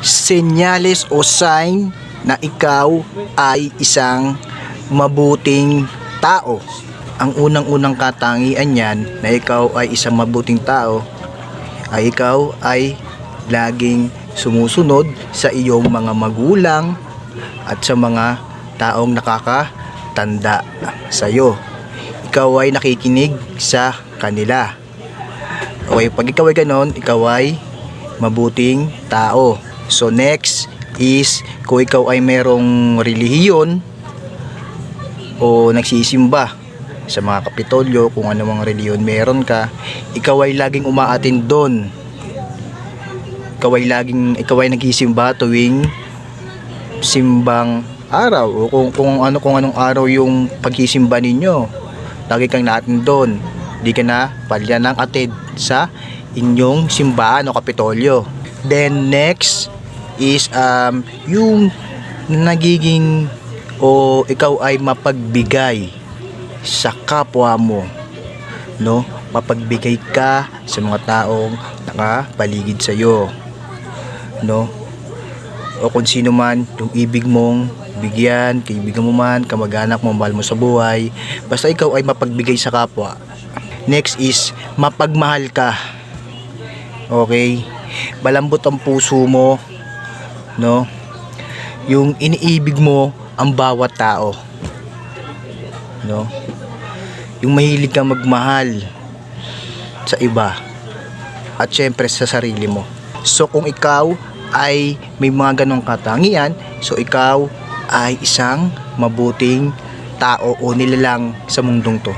senyales o sign na ikaw ay isang mabuting tao. Ang unang-unang katangian niyan na ikaw ay isang mabuting tao ay ikaw ay laging sumusunod sa iyong mga magulang at sa mga taong nakakatanda sa iyo. Ikaw ay nakikinig sa kanila. Okay, pag ikaw ay ganon, ikaw ay mabuting tao. So next is kung ikaw ay merong relihiyon o nagsisimba sa mga kapitolyo, kung ano mga relihiyon meron ka, ikaw ay laging umaattend doon. Ikaw ay nagsisimba tuwing simbang araw o kung anong araw yung pagsisimba ninyo. Lagi kang naattend doon. Di ka na palya ng attend sa inyong simbahan o kapitolyo. Then next is yung nagiging o ikaw ay mapagbigay sa kapwa mo, no? Mapagbigay ka sa mga taong nakapaligid sa iyo, no? O kung sino man yung ibig mong bigyan, kaibigan mo man, kamag-anak mo, mahal mo sa buhay, basta ikaw ay mapagbigay sa kapwa. Next is mapagmahal ka. Okay? Malambot ang puso mo, no? Yung iniibig mo ang bawat tao, no? Yung mahilig kang magmahal sa iba at syempre sa sarili mo. So kung ikaw ay may mga ganong katangian, so ikaw ay isang mabuting tao o nilalang sa mundong to.